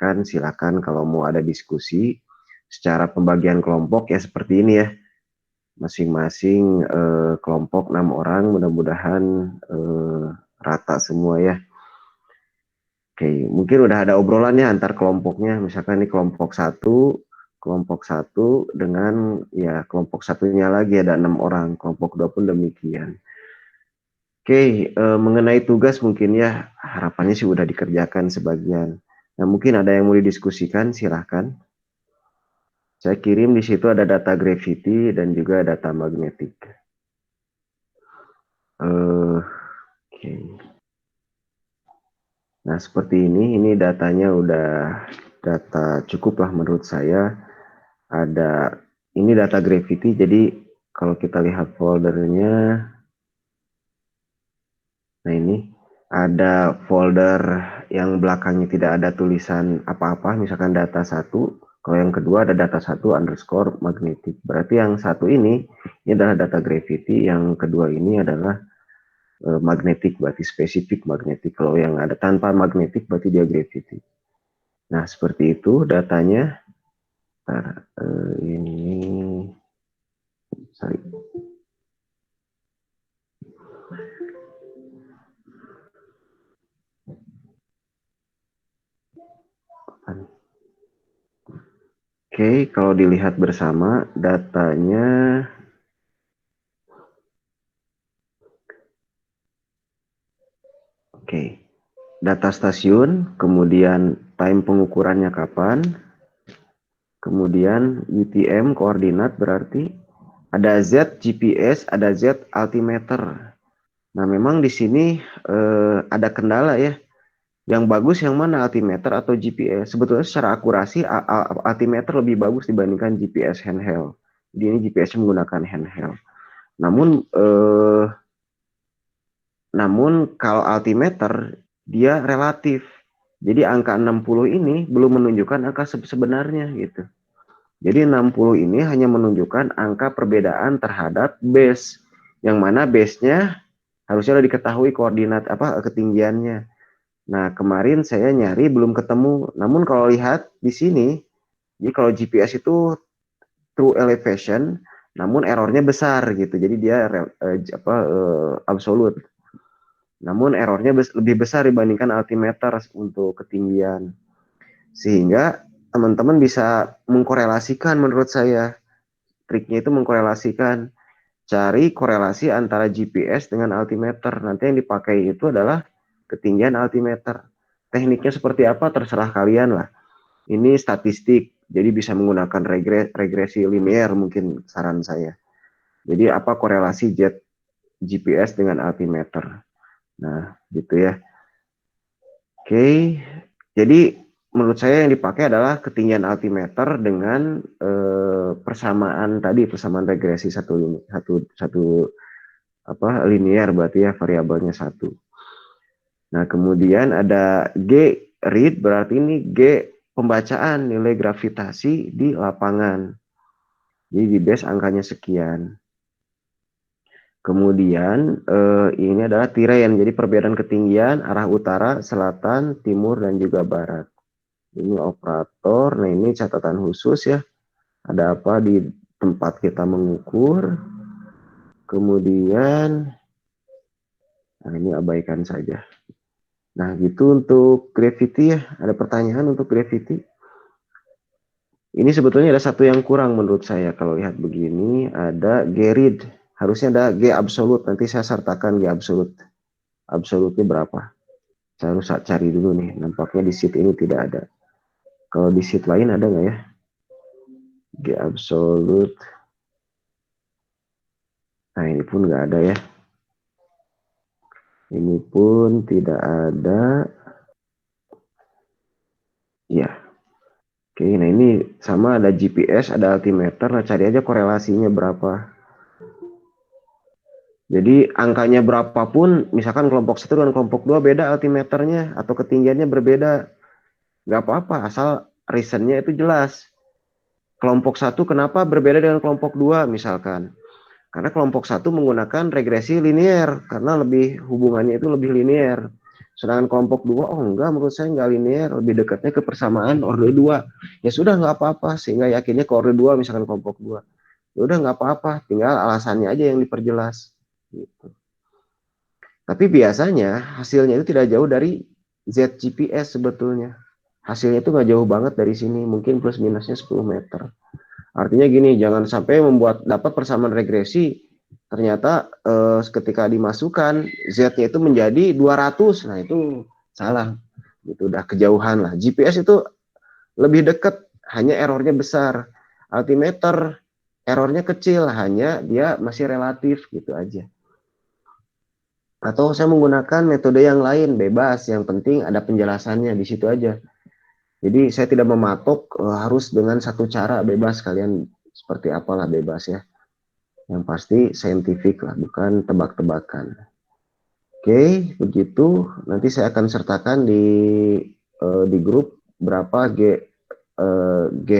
dikerjakan, silakan kalau mau ada diskusi. Secara pembagian kelompok ya seperti ini ya. Masing-masing kelompok 6 orang, mudah-mudahan rata semua ya. Oke, mungkin udah ada obrolannya antar kelompoknya. Misalkan ini kelompok satu dengan ya kelompok satunya lagi ada 6 orang, kelompok 2 pun demikian. Oke, mengenai tugas mungkin ya harapannya sih udah dikerjakan sebagian. Nah, mungkin ada yang mau didiskusikan, silahkan. Saya kirim di situ ada data gravity dan juga data magnetik. Oke. Nah, seperti ini datanya udah data cukup lah menurut saya. Ada ini data gravity, jadi kalau kita lihat foldernya, nah ini ada folder yang belakangnya tidak ada tulisan apa-apa, misalkan data 1. Kalau yang kedua ada data 1 underscore magnetic. Berarti yang satu ini adalah data gravity, yang kedua ini adalah magnetik, berarti spesifik magnetik. Kalau yang ada tanpa magnetik berarti dia gravity. Nah, seperti itu datanya. Nah, ini sorry. Oke, kalau dilihat bersama datanya. Oke, data stasiun, kemudian time pengukurannya kapan, kemudian UTM koordinat berarti ada Z GPS, ada Z altimeter. Nah, memang di sini ada kendala ya. Yang bagus yang mana, altimeter atau GPS? Sebetulnya secara akurasi altimeter lebih bagus dibandingkan GPS handheld. Jadi ini GPS menggunakan handheld. Namun kalau altimeter dia relatif. Jadi angka 60 ini belum menunjukkan angka sebenarnya gitu. Jadi 60 ini hanya menunjukkan angka perbedaan terhadap base. Yang mana base-nya harusnya udah diketahui koordinat ketinggiannya. Nah, kemarin saya nyari belum ketemu. Namun kalau lihat di sini, jadi kalau GPS itu true elevation, namun errornya besar gitu. Jadi dia absolute. Namun errornya lebih besar dibandingkan altimeter untuk ketinggian. Sehingga teman-teman bisa mengkorelasikan menurut saya. Triknya itu mengkorelasikan. Cari korelasi antara GPS dengan altimeter. Nanti yang dipakai itu adalah ketinggian altimeter. Tekniknya seperti apa terserah kalian lah. Ini statistik, jadi bisa menggunakan regresi linear mungkin saran saya. Jadi apa korelasi GPS dengan altimeter. Nah, gitu ya. Oke, jadi menurut saya yang dipakai adalah ketinggian altimeter dengan persamaan regresi satu linear, berarti ya variabelnya 1. Nah, kemudian ada G read, berarti ini G pembacaan nilai gravitasi di lapangan. Jadi di base angkanya sekian. Kemudian ini adalah terrain, jadi perbedaan ketinggian arah utara, selatan, timur, dan juga barat. Ini operator, nah ini catatan khusus ya. Ada apa di tempat kita mengukur. Kemudian, nah ini abaikan saja. Nah gitu untuk gravity ya. Ada pertanyaan untuk gravity? Ini sebetulnya ada satu yang kurang menurut saya. Kalau lihat begini, ada G read. Harusnya ada G absolute. Nanti saya sertakan G absolute. Absolutnya berapa? Saya harus cari dulu nih. Nampaknya di sheet ini tidak ada. Kalau di sheet lain ada nggak ya? G absolute. Nah ini pun nggak ada ya. Ini pun tidak ada. Ya. Oke, nah ini sama ada GPS, ada altimeter. Nah cari aja korelasinya berapa. Jadi angkanya berapapun, misalkan kelompok 1 dan kelompok 2 beda altimeternya atau ketinggiannya berbeda. Nggak apa-apa, asal reasonnya itu jelas. Kelompok 1 kenapa berbeda dengan kelompok 2 misalkan. Karena kelompok 1 menggunakan regresi linear, karena hubungannya itu lebih linear. Sedangkan kelompok 2, oh enggak, menurut saya enggak linear, lebih dekatnya ke persamaan orde 2. Ya sudah, enggak apa-apa, sehingga yakinnya ke orde 2 misalkan kelompok 2. Ya udah enggak apa-apa, tinggal alasannya aja yang diperjelas. Gitu. Tapi biasanya hasilnya itu tidak jauh dari ZGPS sebetulnya. Hasilnya itu nggak jauh banget dari sini, mungkin plus minusnya 10 meter. Artinya gini, jangan sampai membuat dapat persamaan regresi, ternyata ketika dimasukkan Z-nya itu menjadi 200, nah itu salah. Itu udah kejauhan lah. GPS itu lebih dekat, hanya errornya besar. Altimeter errornya kecil, hanya dia masih relatif gitu aja. Atau saya menggunakan metode yang lain, bebas, yang penting ada penjelasannya di situ aja. Jadi saya tidak mematok harus dengan satu cara, bebas, kalian seperti apalah bebas ya. Yang pasti saintifik lah, bukan tebak-tebakan. Oke, begitu. Nanti saya akan sertakan di grup berapa G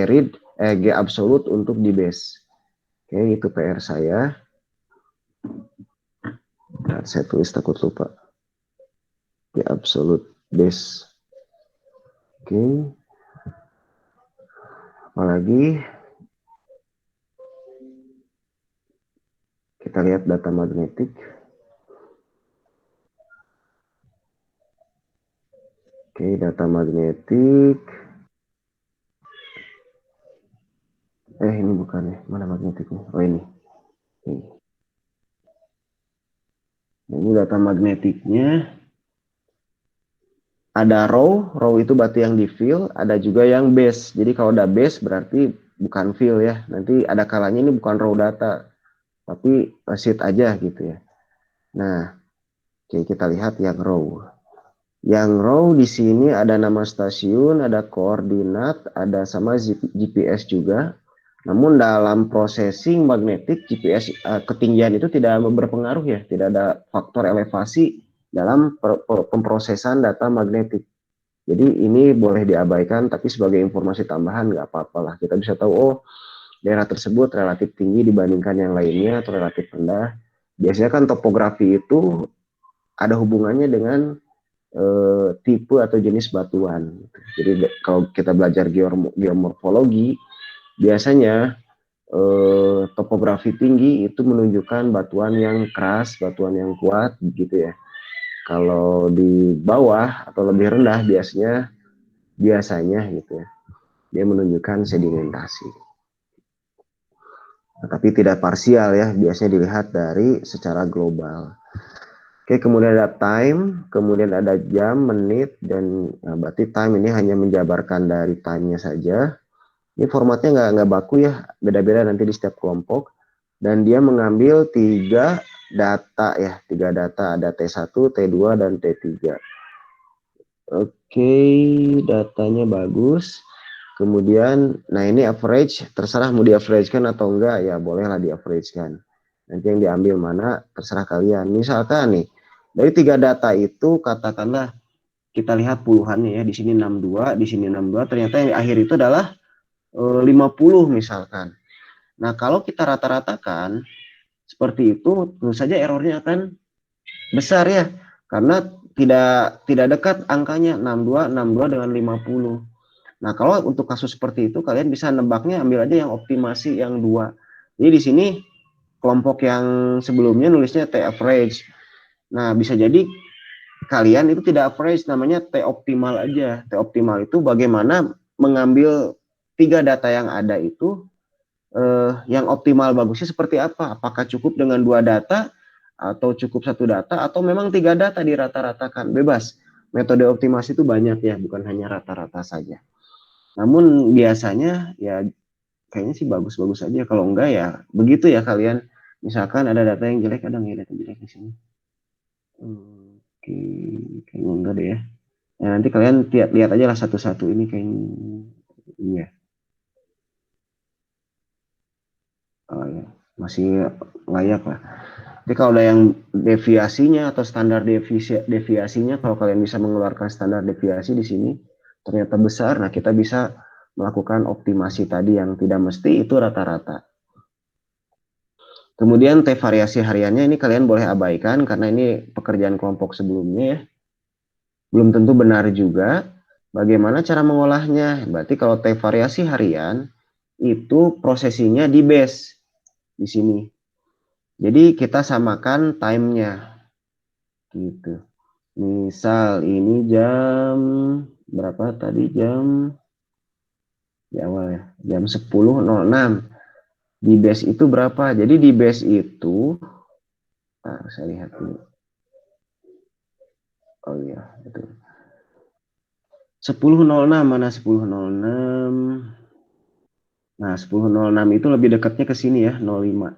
read G absolut untuk di base. Oke, itu PR saya. Nah, saya tulis takut lupa. G absolut base. Oke. Apalagi kita lihat data magnetik. Oke, data magnetik. Ini bukan ya. Mana magnetiknya? Oh ini. Ini data magnetiknya. Ada row itu batu yang di fill, ada juga yang base. Jadi kalau ada base berarti bukan fill ya. Nanti ada kalanya ini bukan row data, tapi sheet aja gitu ya. Nah, oke, kita lihat yang row. Yang row di sini ada nama stasiun, ada koordinat, ada sama GPS juga. Namun dalam processing magnetik GPS ketinggian itu tidak berpengaruh ya, tidak ada faktor elevasi dalam pemrosesan data magnetik. Jadi ini boleh diabaikan, tapi sebagai informasi tambahan nggak apa-apa lah. Kita bisa tahu, oh daerah tersebut relatif tinggi dibandingkan yang lainnya atau relatif rendah. Biasanya kan topografi itu ada hubungannya dengan tipe atau jenis batuan. Jadi kalau kita belajar geomorfologi, biasanya topografi tinggi itu menunjukkan batuan yang keras, batuan yang kuat, gitu ya. Kalau di bawah atau lebih rendah biasanya gitu ya, dia menunjukkan sedimentasi. Nah, tapi tidak parsial ya, biasanya dilihat dari secara global. Oke, kemudian ada time, kemudian ada jam, menit, dan berarti time ini hanya menjabarkan dari time-nya saja. Ini formatnya nggak baku ya, beda-beda nanti di setiap kelompok. Dan dia mengambil tiga data ya, tiga data, ada T1, T2, dan T3. Oke, datanya bagus. Kemudian, nah ini average, terserah mau di-average-kan atau enggak, ya bolehlah di-average-kan. Nanti yang diambil mana, terserah kalian. Misalkan nih, dari tiga data itu, katakanlah kita lihat puluhannya ya, di sini 62, di sini 62, ternyata yang akhir itu adalah 50 misalkan. Nah, kalau kita rata-ratakan, seperti itu, tentu saja errornya akan besar ya, karena tidak dekat angkanya 62 dengan 50. Nah, kalau untuk kasus seperti itu kalian bisa nebaknya ambil aja yang optimasi yang 2. Jadi di sini kelompok yang sebelumnya nulisnya T average. Nah, bisa jadi kalian itu tidak average, namanya T optimal aja. T optimal itu bagaimana mengambil tiga data yang ada itu yang optimal bagusnya seperti apa? Apakah cukup dengan 2 data atau cukup 1 data atau memang 3 data dirata-ratakan? Bebas. Metode optimasi itu banyak ya, bukan hanya rata-rata saja. Namun biasanya ya kayaknya sih bagus-bagus aja. Kalau enggak ya begitu ya kalian. Misalkan ada data yang jelek, ada nggak data jelek di sini? Oke, kayaknya enggak deh ya. Nah, nanti kalian lihat aja lah satu-satu ini kayaknya. Iya. Oh ya, masih layak lah. Jadi kalau ada yang deviasinya atau standar deviasinya, kalau kalian bisa mengeluarkan standar deviasi di sini ternyata besar, nah kita bisa melakukan optimasi tadi yang tidak mesti itu rata-rata. Kemudian T variasi hariannya ini kalian boleh abaikan karena ini pekerjaan kelompok sebelumnya ya. belum tentu benar juga. Bagaimana cara mengolahnya? Berarti kalau T variasi harian itu prosesinya di base di sini. Jadi kita samakan time-nya gitu. Misal ini jam berapa tadi, jam di awal ya, jam 10.06. Di base itu berapa? Jadi di base itu, saya lihat dulu. Oh iya, betul. 10.06, mana 10.06? Nah, 10.06 itu lebih dekatnya ke sini ya, 05.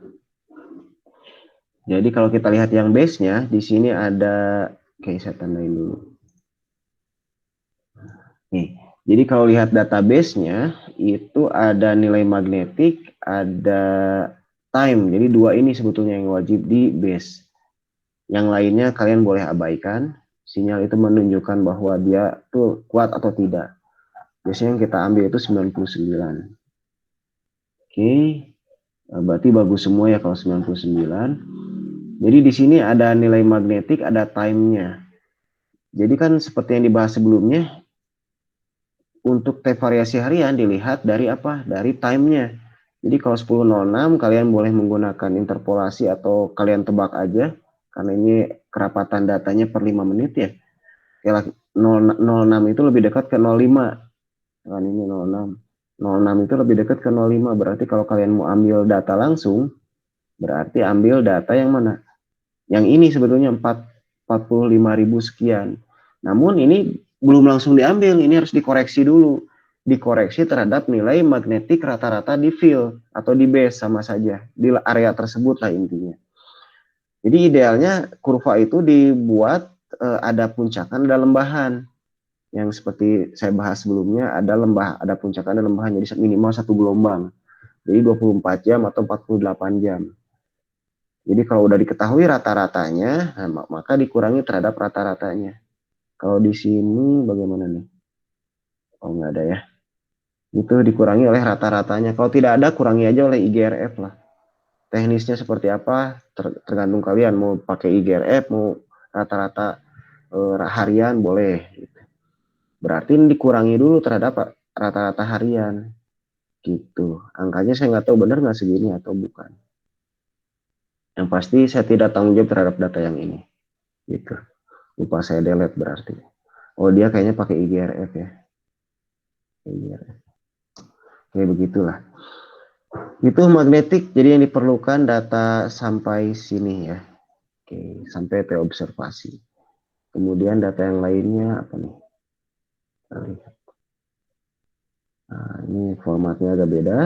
Jadi kalau kita lihat yang base-nya, di sini ada, oke saya tandain dulu. Nih, jadi kalau lihat database-nya, itu ada nilai magnetik, ada time. Jadi dua ini sebetulnya yang wajib di base. Yang lainnya kalian boleh abaikan. Sinyal itu menunjukkan bahwa dia tuh kuat atau tidak. Biasanya yang kita ambil itu 99. Oke, berarti bagus semua ya kalau 99. Jadi di sini ada nilai magnetik, ada time-nya. Jadi kan seperti yang dibahas sebelumnya, untuk T variasi harian dilihat dari apa? Dari time-nya. Jadi kalau 10.06 kalian boleh menggunakan interpolasi atau kalian tebak aja, karena ini kerapatan datanya per 5 menit ya. 06 itu lebih dekat ke 05. Kan ini 06. 06 itu lebih dekat ke 05. Berarti kalau kalian mau ambil data langsung, berarti ambil data yang mana? Yang ini sebetulnya 45.000 sekian. Namun ini belum langsung diambil, ini harus dikoreksi dulu. Dikoreksi terhadap nilai magnetik rata-rata di field atau di base sama saja. Di area tersebut lah intinya. Jadi idealnya kurva itu dibuat ada puncakan, ada lembahan. Yang seperti saya bahas sebelumnya, ada lembah, ada puncakan, ada lembahan. Jadi minimal satu gelombang. Jadi 24 jam atau 48 jam. Jadi kalau udah diketahui rata-ratanya, nah, maka dikurangi terhadap rata-ratanya. Kalau di sini bagaimana nih? Oh nggak ada ya. Itu dikurangi oleh rata-ratanya. Kalau tidak ada, kurangi aja oleh IGRF lah. Teknisnya seperti apa? Tergantung kalian. Mau pakai IGRF, mau rata-rata harian, boleh. Berarti ini dikurangi dulu terhadap rata-rata harian. Gitu. Angkanya saya nggak tahu benar nggak segini atau bukan. Yang pasti saya tidak tanggung jawab terhadap data yang ini. Gitu. Lupa saya delete berarti. Oh dia kayaknya pakai IGRF ya. IGRF. Kayak begitulah. Itu magnetik, jadi yang diperlukan data sampai sini ya. Oke, sampai P observasi. Kemudian data yang lainnya apa nih? Nah, ini formatnya agak beda.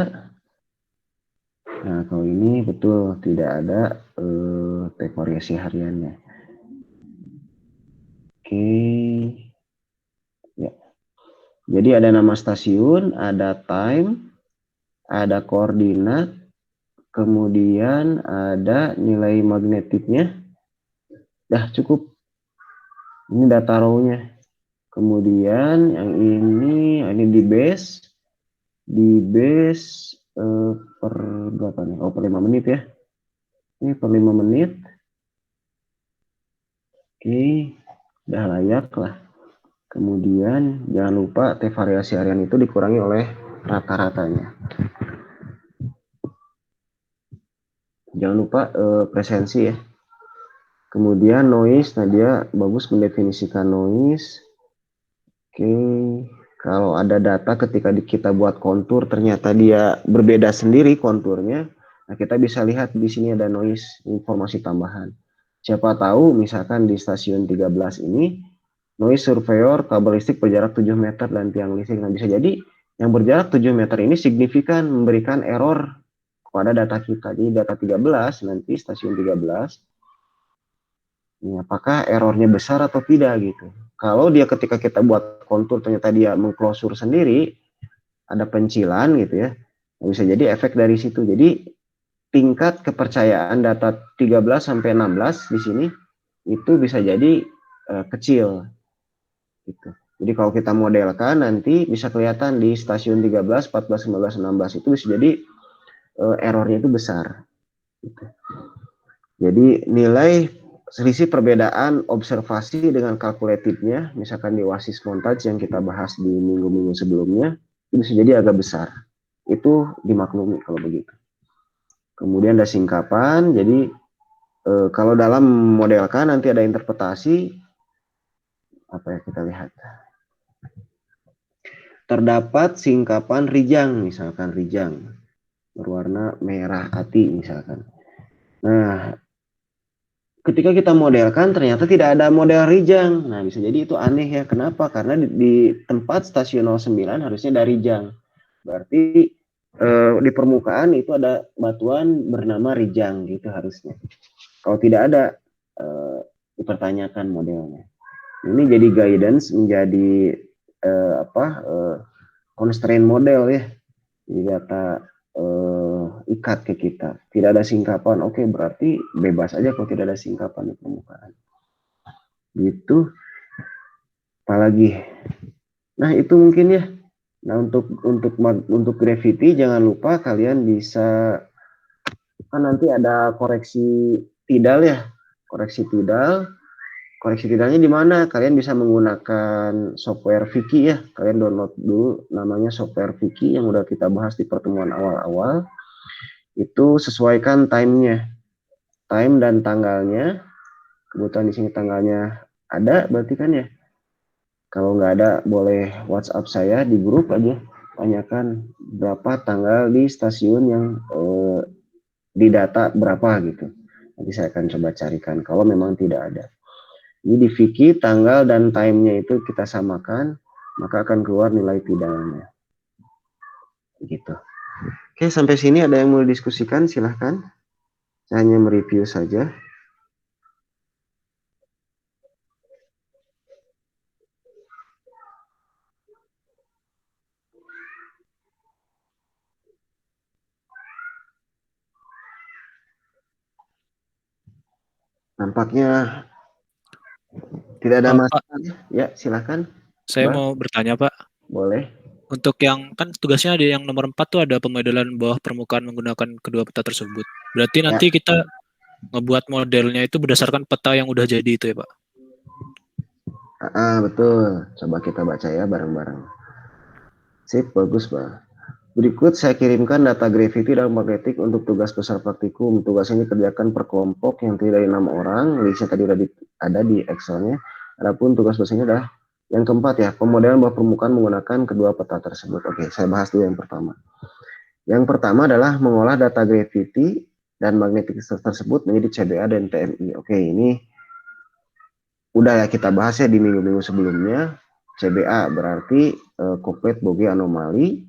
Nah, kalau ini betul tidak ada T variasi hariannya. Oke. Ya. Jadi ada nama stasiun, ada time, ada koordinat, kemudian ada nilai magnetiknya. Dah cukup. Ini data raw-nya. Kemudian yang ini di base per berapa nih? Oh per 5 menit ya. Ini per 5 menit. Oke, udah layak lah. Kemudian jangan lupa T variasi harian itu dikurangi oleh rata-ratanya. Jangan lupa presensi ya. Kemudian noise, nah dia bagus mendefinisikan noise. Oke, kalau ada data ketika kita buat kontur ternyata dia berbeda sendiri konturnya, nah kita bisa lihat di sini ada noise, informasi tambahan. Siapa tahu misalkan di stasiun 13 ini noise surveyor kabel listrik berjarak 7 meter dan tiang listrik. Nah bisa jadi yang berjarak 7 meter ini signifikan memberikan error kepada data kita. Jadi data 13 nanti stasiun 13 ini apakah errornya besar atau tidak gitu. Kalau dia ketika kita buat kontur ternyata dia mengklosur sendiri, ada pencilan gitu ya, bisa jadi efek dari situ. Jadi tingkat kepercayaan data 13 sampai 16 di sini itu bisa jadi kecil gitu. Jadi kalau kita modelkan nanti bisa kelihatan di stasiun 13, 14, 15, 16 itu bisa jadi errornya itu besar gitu. Jadi nilai selisih perbedaan observasi dengan kalkulatifnya, misalkan di wasis montage yang kita bahas di minggu-minggu sebelumnya, itu bisa jadi agak besar. Itu dimaklumi kalau begitu. Kemudian ada singkapan, jadi kalau dalam modelkan nanti ada interpretasi, apa ya kita lihat. Terdapat singkapan rijang, misalkan rijang, berwarna merah ati misalkan. Nah, ketika kita modelkan ternyata tidak ada model rijang. Nah, bisa jadi itu aneh ya. Kenapa? Karena di tempat stasiun 09 harusnya ada rijang. Berarti di permukaan itu ada batuan bernama rijang gitu harusnya. Kalau tidak ada, dipertanyakan modelnya. Ini jadi guidance, menjadi constraint model ya. Jadi data ikat ke kita. Tidak ada singkapan, oke berarti bebas aja kalau tidak ada singkapan di permukaan. Gitu. Apalagi. Nah itu mungkin ya. Nah untuk gravity jangan lupa kalian bisa, kan nanti ada koreksi tidal ya. Koreksi tidal. Koreksi tidalnya di mana? Kalian bisa menggunakan software Viki ya. Kalian download dulu namanya software Viki yang udah kita bahas di pertemuan awal-awal. Itu sesuaikan time-nya. Time dan tanggalnya. Kebetulan di sini tanggalnya ada berarti kan ya. Kalau nggak ada boleh WhatsApp saya di grup aja. Tanyakan berapa tanggal di stasiun yang di data berapa gitu. Nanti saya akan coba carikan kalau memang tidak ada. Ini di Viki tanggal dan time-nya itu kita samakan, maka akan keluar nilai tidalnya. Gitu. Oke, sampai sini ada yang mau didiskusikan? Silahkan. Saya hanya mereview saja. Nampaknya tidak ada masalah. Pak, Ya, silahkan. saya Mbak, mau bertanya, Pak. boleh. Untuk yang kan tugasnya ada yang nomor 4 tuh ada pemodelan bawah permukaan menggunakan kedua peta tersebut. Berarti Ya, nanti kita ngebuat modelnya itu berdasarkan peta yang udah jadi itu ya, Pak? betul. Coba kita baca ya bareng-bareng. Sip, bagus, Pak. Berikut saya kirimkan data gravity dan magnetik untuk tugas besar praktikum. Tugas ini dikerjakan per kelompok yang terdiri dari 6 orang. Listnya tadi ada di Excel-nya. Adapun tugas besarnya adalah yang keempat ya, pemodelan bawah permukaan menggunakan kedua peta tersebut. Oke, saya bahas dulu yang pertama. Yang pertama adalah mengolah data gravity dan magnetik tersebut menjadi CBA dan TMI. Oke, ini udah ya kita bahas ya di minggu-minggu sebelumnya. CBA berarti complete Bogey anomali,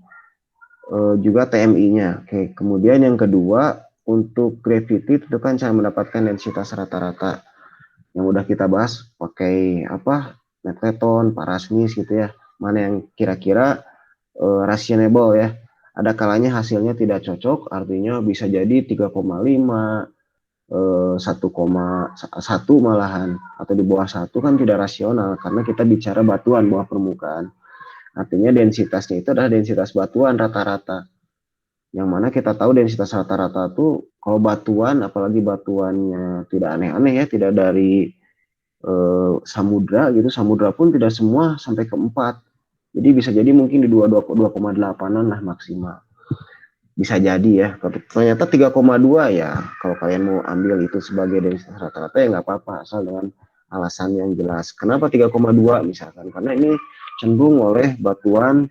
juga TMI-nya. Oke, kemudian yang kedua untuk gravity itu kan cara mendapatkan densitas rata-rata yang udah kita bahas pakai apa Netleton, Parasnis gitu ya. Mana yang kira-kira reasonable ya. Ada kalanya hasilnya tidak cocok, artinya bisa jadi 3,5, 1,1 malahan atau di bawah 1 kan tidak rasional karena kita bicara batuan bawah permukaan. Artinya densitasnya itu adalah densitas batuan rata-rata. Yang mana kita tahu densitas rata-rata itu kalau batuan, apalagi batuannya tidak aneh-aneh ya, tidak dari samudra gitu, samudra pun tidak semua sampai ke 4. Jadi bisa jadi mungkin di 2,8an lah maksimal. Bisa jadi ya. Ternyata 3,2 ya. Kalau kalian mau ambil itu sebagai densitas rata-rata ya nggak apa-apa, asal dengan alasan yang jelas. Kenapa 3,2 misalkan? Karena ini cenderung oleh batuan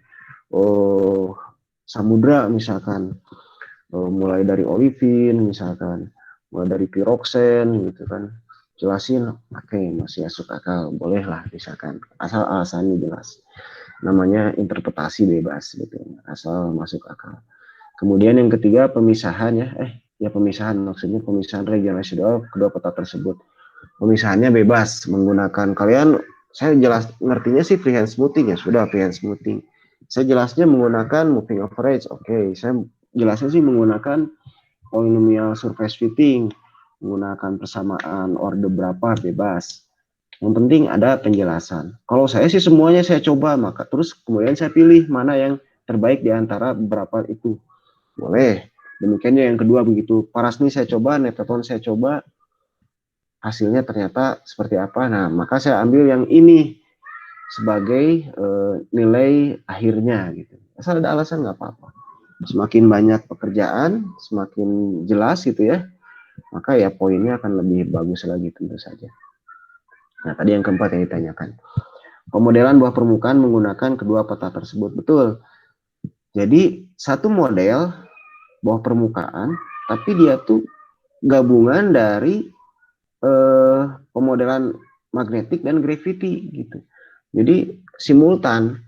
samudra misalkan. Mulai dari olivin misalkan, mulai dari piroxen gitu kan. Jelasin, oke, masih masuk akal, bolehlah misalkan, asal alasannya jelas. Namanya interpretasi bebas gitu, asal masuk akal. Kemudian yang ketiga pemisahan ya, pemisahan maksudnya pemisahan region residual kedua peta tersebut. Pemisahannya bebas menggunakan kalian, saya jelas ngertinya sih freehand smoothing ya, sudah freehand smoothing. Saya jelasnya menggunakan moving average, oke, saya jelasnya sih menggunakan polynomial surface fitting, menggunakan persamaan order berapa bebas. Yang penting ada penjelasan. Kalau saya sih semuanya saya coba, maka terus kemudian saya pilih mana yang terbaik di antara beberapa itu. Boleh. Demikiannya yang kedua begitu. Parasni saya coba, Netleton saya coba. hasilnya ternyata seperti apa. Nah, maka saya ambil yang ini sebagai nilai akhirnya gitu. Asal ada alasan nggak apa-apa. Semakin banyak pekerjaan, semakin jelas gitu ya, maka ya poinnya akan lebih bagus lagi tentu saja. Nah, tadi yang keempat yang ditanyakan. Pemodelan buah permukaan menggunakan kedua peta tersebut. Betul. Jadi satu model buah permukaan, tapi dia tuh gabungan dari pemodelan magnetik dan gravity gitu. Jadi simultan.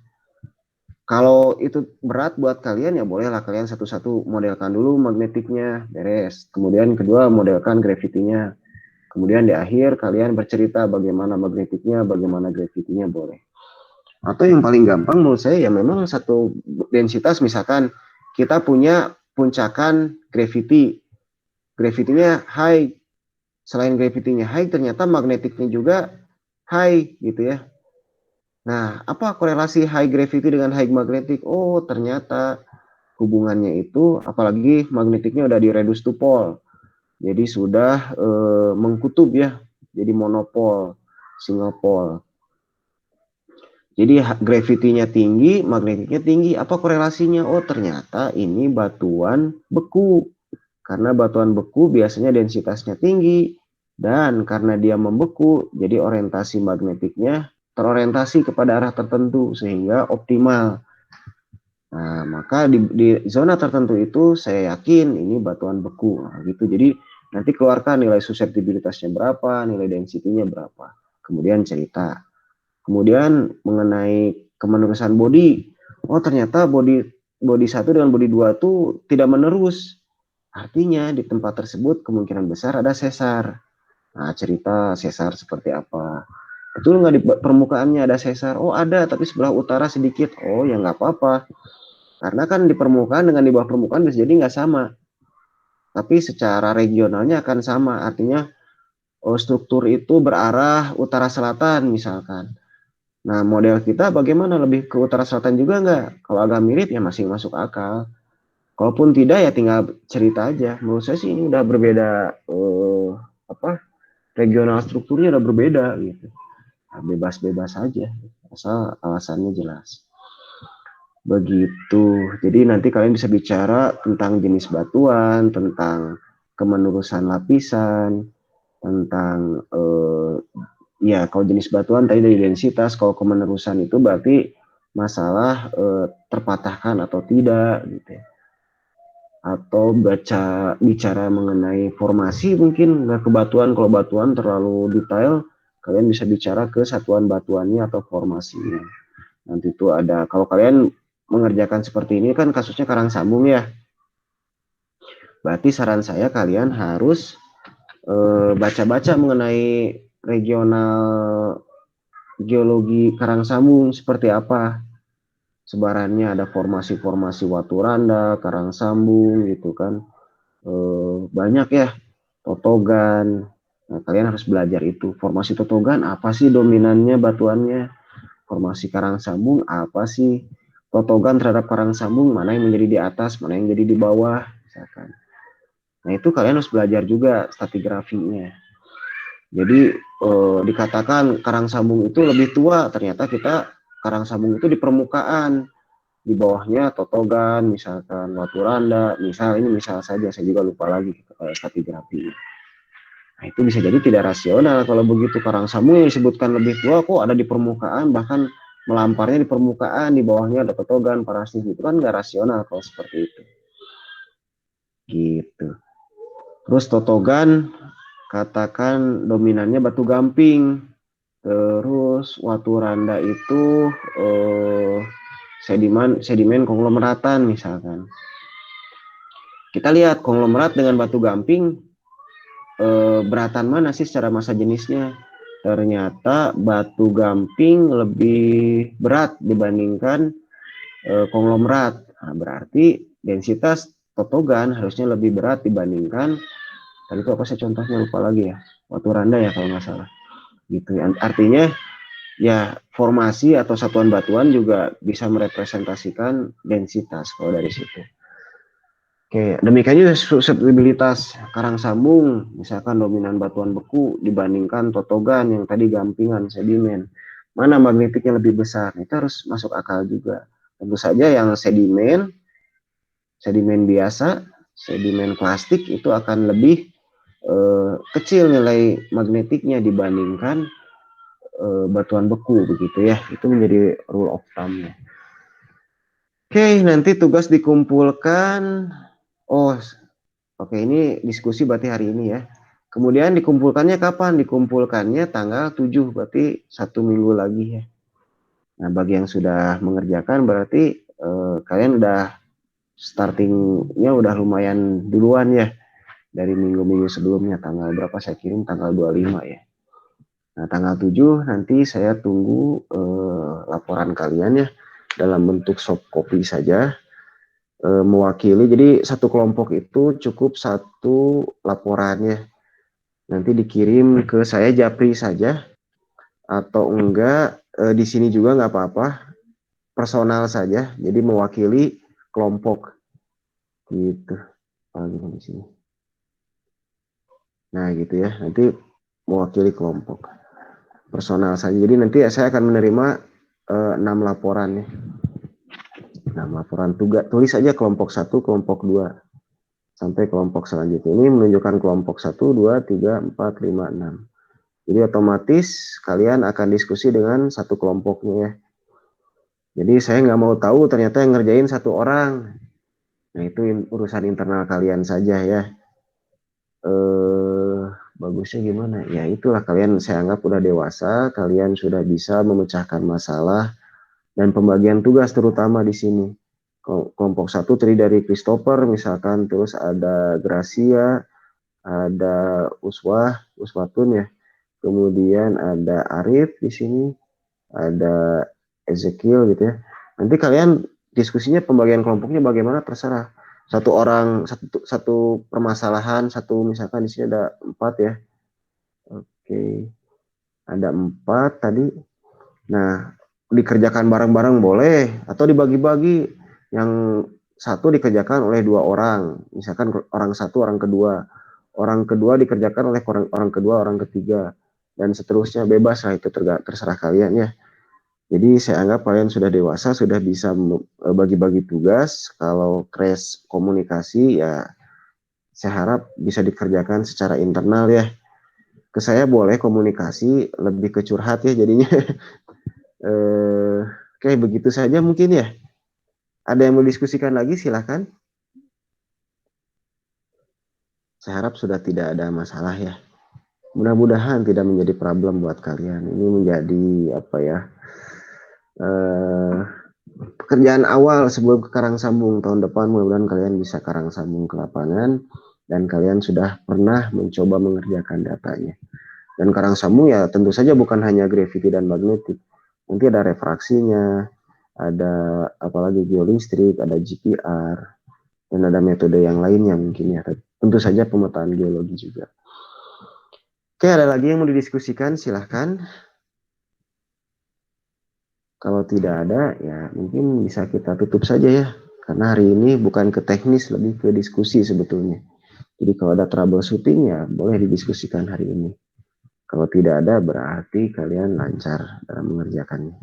Kalau itu berat buat kalian ya bolehlah kalian satu-satu modelkan dulu magnetiknya beres. Kemudian kedua modelkan gravitinya. Kemudian di akhir kalian bercerita bagaimana magnetiknya, bagaimana gravitinya boleh. Atau yang paling gampang menurut saya ya memang satu densitas misalkan kita punya puncakan gravity. Gravitinya high. Selain gravitinya high ternyata magnetiknya juga high gitu ya. Nah, apa korelasi high gravity dengan high magnetic? Oh, ternyata hubungannya itu apalagi magnetiknya udah di reduce to pole. Jadi sudah mengkutub ya, jadi monopol, single pole. Jadi gravitinya tinggi, magnetiknya tinggi. Apa korelasinya? Oh, ternyata ini batuan beku. Karena batuan beku biasanya densitasnya tinggi dan karena dia membeku, jadi orientasi magnetiknya terorientasi kepada arah tertentu sehingga optimal. Nah, maka di zona tertentu itu saya yakin ini batuan beku. Nah, gitu. Jadi nanti keluarkan nilai suseptibilitasnya berapa, nilai densitinya berapa. Kemudian cerita. Kemudian mengenai kemenerusan body. Oh, ternyata body 1 dengan body 2 itu tidak menerus. Artinya di tempat tersebut kemungkinan besar ada sesar. Nah, cerita sesar seperti apa. Betul nggak di permukaannya ada sesar? Oh, ada, tapi sebelah utara sedikit. Oh, ya nggak apa-apa. Karena kan di permukaan dengan di bawah permukaan bisa jadi nggak sama. Tapi secara regionalnya akan sama. Artinya struktur itu berarah utara selatan misalkan. Nah, model kita bagaimana? Lebih ke utara selatan juga nggak? Kalau agak mirip ya masih masuk akal. Kalaupun tidak ya tinggal cerita aja. Menurut saya sih ini udah berbeda apa regional strukturnya udah berbeda gitu. Nah, bebas-bebas aja asal alasannya jelas. Begitu. Jadi nanti kalian bisa bicara tentang jenis batuan, tentang kemenerusan lapisan, tentang ya kalau jenis batuan tadi dari densitas, kalau kemenerusan itu berarti masalah terpatahkan atau tidak gitu ya. Atau bicara mengenai formasi mungkin nggak ke batuan, kalau batuan terlalu detail kalian bisa bicara ke satuan batuannya atau formasinya. Nanti itu ada, kalau kalian mengerjakan seperti ini kan kasusnya karang sambung ya, berarti saran saya kalian harus baca-baca mengenai regional geologi karang sambung seperti apa sebarannya, ada formasi-formasi waturanda, karang sambung gitu kan. Banyak ya, totogan. Nah, kalian harus belajar itu. Formasi totogan apa sih dominannya batuannya? Formasi karang sambung apa sih? Totogan terhadap karang sambung mana yang menjadi di atas, mana yang jadi di bawah, misalkan. Nah, itu kalian harus belajar juga stratigrafinya. Jadi dikatakan karang sambung itu lebih tua, ternyata kita karang sambung itu di permukaan, di bawahnya totogan, misalkan waturanda, misal saja, saya juga lupa lagi stratigrafi. Nah, itu bisa jadi tidak rasional kalau begitu. Karang sambung yang disebutkan lebih tua kok ada di permukaan, bahkan melamparnya di permukaan, di bawahnya ada totogan, parasnis, itu kan nggak rasional kalau seperti itu. Gitu. Terus totogan katakan dominannya batu gamping, terus waturanda itu sedimen konglomeratan misalkan. Kita lihat konglomerat dengan batu gamping beratan mana sih secara massa jenisnya? Ternyata batu gamping lebih berat dibandingkan konglomerat. Nah, berarti densitas totogan harusnya lebih berat dibandingkan tadi itu apa sih contohnya lupa lagi ya, waturanda ya kalau nggak salah. Gitu. Artinya ya formasi atau satuan batuan juga bisa merepresentasikan densitas kalau dari situ. Oke, demikian juga susceptibilitas karang sambung, misalkan dominan batuan beku dibandingkan totogan yang tadi gampingan sedimen. Mana magnetik yang lebih besar? Itu harus masuk akal juga. Tentu saja yang sedimen biasa, sedimen plastik itu akan lebih kecil nilai magnetiknya dibandingkan batuan beku begitu ya. Itu menjadi rule of thumb-nya. Oke, nanti tugas dikumpulkan. Oh, oke, ini diskusi berarti hari ini ya. Kemudian dikumpulkannya kapan? Dikumpulkannya tanggal 7, berarti 1 minggu lagi ya. Nah, bagi yang sudah mengerjakan berarti kalian udah startingnya udah lumayan duluan ya. Dari minggu-minggu sebelumnya, tanggal berapa saya kirim? Tanggal 25 ya. Nah, tanggal 7 nanti saya tunggu laporan kalian ya. Dalam bentuk soft copy saja. Mewakili, jadi satu kelompok itu cukup satu laporannya. Nanti dikirim ke saya Japri saja atau enggak di sini juga nggak apa-apa, personal saja, jadi mewakili kelompok gitu. Di sini. Nah gitu ya, nanti mewakili kelompok personal saja. Jadi nanti saya akan menerima 6 laporan ya. 6 laporan tugas, tulis saja kelompok 1, kelompok 2 sampai kelompok selanjutnya. Ini menunjukkan kelompok 1, 2, 3, 4, 5, 6. Jadi otomatis kalian akan diskusi dengan satu kelompoknya ya. Jadi saya nggak mau tahu ternyata yang ngerjain satu orang. Nah itu urusan internal kalian saja ya. Bagusnya gimana? Ya itulah, kalian saya anggap udah dewasa, kalian sudah bisa memecahkan masalah dan pembagian tugas terutama di sini. Kelompok 1 terdiri dari Christopher misalkan, terus ada Gracia, ada Uswatun ya. Kemudian ada Arif di sini, ada Ezekiel gitu ya. Nanti kalian diskusinya pembagian kelompoknya bagaimana terserah. Satu orang satu permasalahan, satu misalkan di sini ada 4 ya. Oke. Ada 4 tadi. Nah, dikerjakan bareng-bareng boleh atau dibagi-bagi. Yang satu dikerjakan oleh 2 orang. Misalkan orang satu, orang kedua. Orang kedua dikerjakan oleh orang kedua, orang ketiga. Dan seterusnya, bebas lah, itu terserah kalian ya. Jadi saya anggap kalian sudah dewasa, sudah bisa bagi-bagi tugas. Kalau crash komunikasi ya saya harap bisa dikerjakan secara internal ya. Ke saya boleh komunikasi, lebih ke curhat ya jadinya. Oke, begitu saja mungkin ya. Ada yang mau diskusikan lagi silahkan. Saya harap sudah tidak ada masalah ya. Mudah-mudahan tidak menjadi problem buat kalian. Ini menjadi apa ya? Pekerjaan awal sebelum ke karang sambung tahun depan, mudah-mudahan kalian bisa karang sambung ke lapangan dan kalian sudah pernah mencoba mengerjakan datanya. Dan karang sambung ya tentu saja bukan hanya gravity dan magnetik. Nanti ada refraksinya, ada apalagi geolistrik, ada GPR, dan ada metode yang lainnya mungkin ya. Tentu saja pemetaan geologi juga. Oke, ada lagi yang mau didiskusikan? Silahkan. Kalau tidak ada, ya mungkin bisa kita tutup saja ya. Karena hari ini bukan ke teknis, lebih ke diskusi sebetulnya. Jadi kalau ada troubleshooting ya boleh didiskusikan hari ini. Kalau tidak ada berarti kalian lancar dalam mengerjakannya.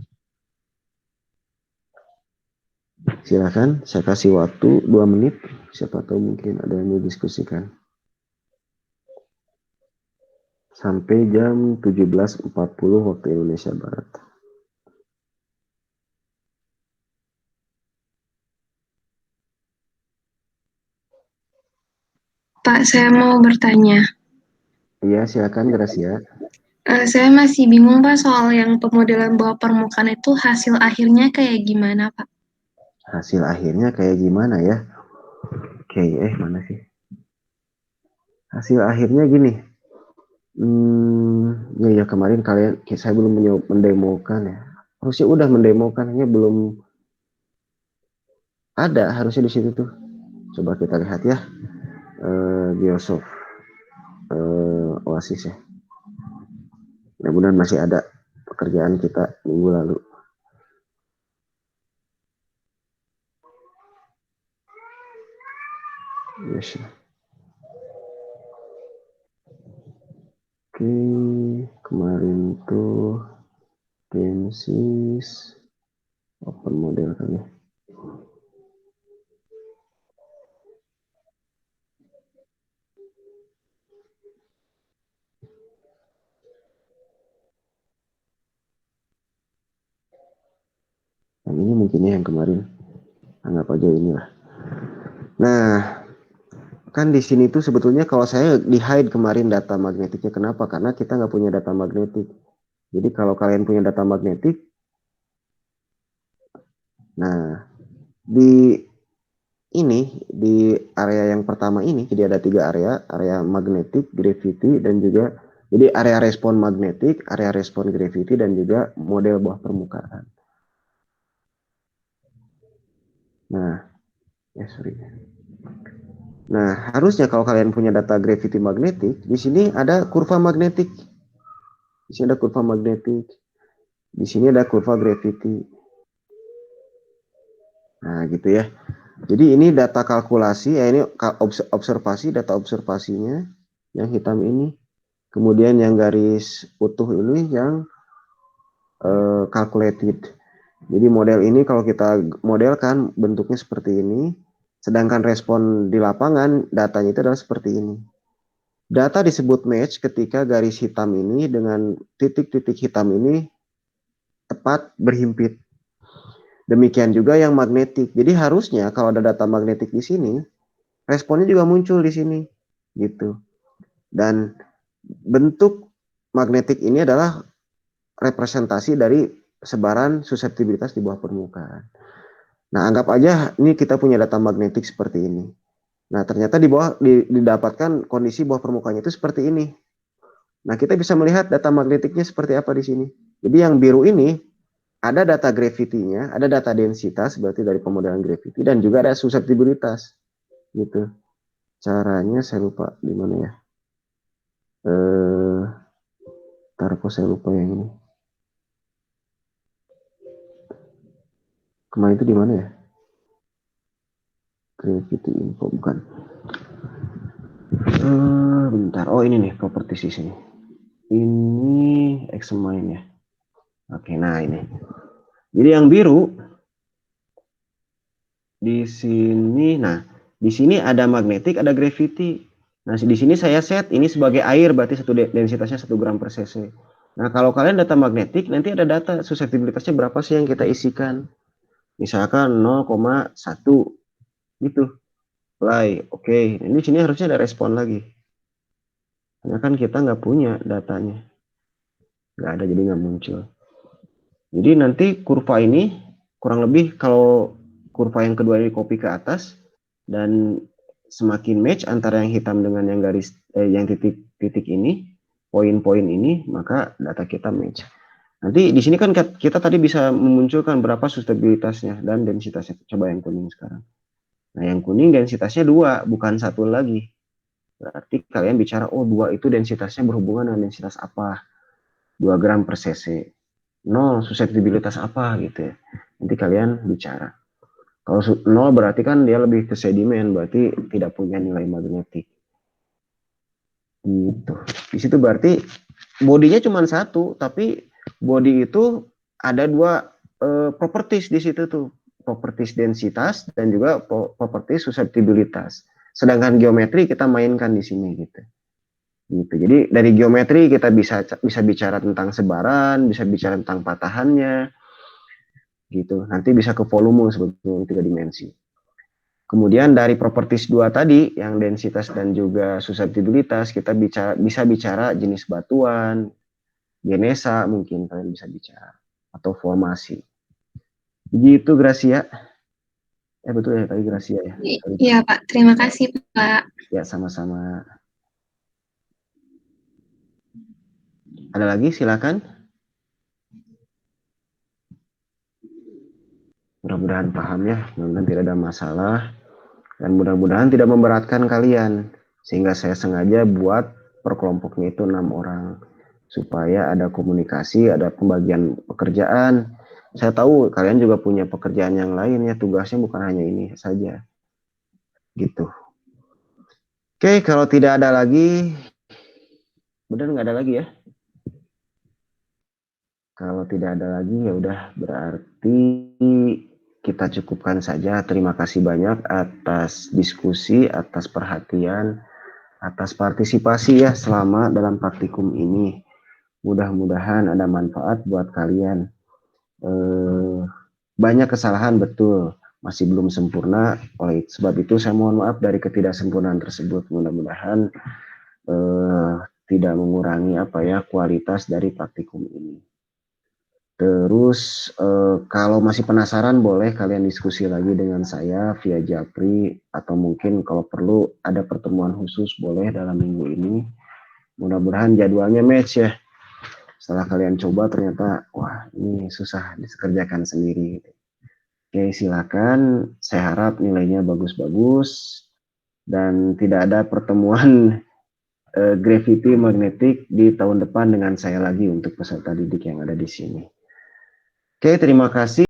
Silakan, saya kasih waktu 2 menit. Siapa tahu mungkin ada yang mau diskusikan. Sampai jam 17.40 waktu Indonesia Barat. Pak, saya mau bertanya. Iya, silakan Gracia. Saya masih bingung Pak soal yang pemodelan bawah permukaan itu hasil akhirnya kayak gimana Pak? Hasil akhirnya kayak gimana ya? Oke, mana sih? Hasil akhirnya gini. Ya kemarin kalian, saya belum mendemokan ya. Harusnya udah mendemokan, hanya belum ada harusnya di situ tuh. Coba kita lihat ya. Geosoft Oasis ya. Mudah-mudahan masih ada pekerjaan kita minggu lalu. Yes. Oke, kemarin tuh Genesis open model kali. Yang ini mungkinnya yang kemarin. Anggap aja inilah. Nah, kan di sini tuh sebetulnya kalau saya di hide kemarin data magnetiknya. Kenapa? Karena kita nggak punya data magnetik. Jadi kalau kalian punya data magnetik, nah di area yang pertama ini, jadi ada 3 area magnetik, gravity, dan juga jadi area respon magnetik, area respon gravity, dan juga model bawah permukaan. Nah, sorry. Nah, harusnya kalau kalian punya data gravity magnetik, di sini ada kurva magnetik. Di sini ada kurva magnetik. Di sini ada kurva gravity. Nah, gitu ya. Jadi ini data kalkulasi, ini observasi, data observasinya yang hitam ini. Kemudian yang garis utuh ini yang calculated. Jadi model ini kalau kita modelkan bentuknya seperti ini, sedangkan respon di lapangan datanya itu adalah seperti ini. Data disebut match ketika garis hitam ini dengan titik-titik hitam ini tepat berhimpit. Demikian juga yang magnetik. Jadi harusnya kalau ada data magnetik di sini, responnya juga muncul di sini, gitu. Dan bentuk magnetik ini adalah representasi dari sebaran suseptibilitas di bawah permukaan. Nah, anggap aja ini kita punya data magnetik seperti ini. Nah, ternyata di bawah didapatkan kondisi bawah permukaannya itu seperti ini. Nah, kita bisa melihat data magnetiknya seperti apa di sini. Jadi yang biru ini ada data gravity-nya, ada data densitas berarti dari pemodelan gravity, dan juga ada suseptibilitas. Gitu. Caranya saya lupa di mana ya. Kok saya lupa yang ini. Kemarin itu di mana ya? Gravity info bukan. Bentar. Oh ini nih properties di sini. Ini examine ya. Oke, nah ini. Jadi yang biru di sini, nah di sini ada magnetik, ada gravity. Nah di sini saya set ini sebagai air, berarti densitasnya 1 gram per cc. Nah kalau kalian data magnetik, nanti ada data susceptibilitasnya berapa sih yang kita isikan. Misalkan 0,1 gitu. Play, oke. Ini sini harusnya ada respon lagi. Karena kan kita nggak punya datanya. Nggak ada, jadi nggak muncul. Jadi nanti kurva ini kurang lebih kalau kurva yang kedua ini copy ke atas dan semakin match antara yang hitam dengan yang garis yang titik-titik ini, poin-poin ini, maka data kita match. Nanti di sini kan kita tadi bisa memunculkan berapa susceptibilitasnya dan densitasnya. Coba yang kuning sekarang. Nah, yang kuning densitasnya 2, bukan 1 lagi. Berarti kalian bicara, oh 2 itu densitasnya berhubungan dengan densitas apa? 2 gram per cc. 0 susceptibilitas apa gitu ya. Nanti kalian bicara. Kalau 0 berarti kan dia lebih ke sedimen, berarti tidak punya nilai magnetik. Gitu. Di situ berarti bodinya cuma 1, tapi body itu ada 2 properties di situ tuh. Properties densitas dan juga properties susceptibilitas. Sedangkan geometri kita mainkan di sini gitu. Gitu. Jadi dari geometri kita bisa bicara tentang sebaran, bisa bicara tentang patahannya, gitu. Nanti bisa ke volume sebetulnya 3 dimensi. Kemudian dari properties 2 tadi, yang densitas dan juga susceptibilitas, kita bisa bicara jenis batuan, genesa mungkin kalian bisa bicara, atau formasi. Begitu Gracia. Betul ya tadi Gracia ya. Iya Pak, terima kasih Pak. Ya sama-sama. Ada lagi silakan. Mudah-mudahan paham ya, mudah-mudahan tidak ada masalah. Dan mudah-mudahan tidak memberatkan kalian. Sehingga saya sengaja buat per kelompoknya itu 6 orang. Supaya ada komunikasi, ada pembagian pekerjaan. Saya tahu kalian juga punya pekerjaan yang lain ya, tugasnya bukan hanya ini saja. Gitu. Oke, kalau tidak ada lagi, benar nggak ada lagi ya? Kalau tidak ada lagi ya udah berarti kita cukupkan saja. Terima kasih banyak atas diskusi, atas perhatian, atas partisipasi ya selama dalam praktikum ini. Mudah-mudahan ada manfaat buat kalian. Banyak kesalahan betul, masih belum sempurna. Oleh sebab itu saya mohon maaf dari ketidaksempurnaan tersebut. Mudah-mudahan tidak mengurangi kualitas dari praktikum ini. Terus kalau masih penasaran boleh kalian diskusi lagi dengan saya via Japri atau mungkin kalau perlu ada pertemuan khusus boleh dalam minggu ini. Mudah-mudahan jadwalnya match ya. Setelah kalian coba ternyata wah ini susah dikerjakan sendiri. Oke, silakan. Saya harap nilainya bagus-bagus dan tidak ada pertemuan gravity magnetik di tahun depan dengan saya lagi untuk peserta didik yang ada di sini. Oke, terima kasih.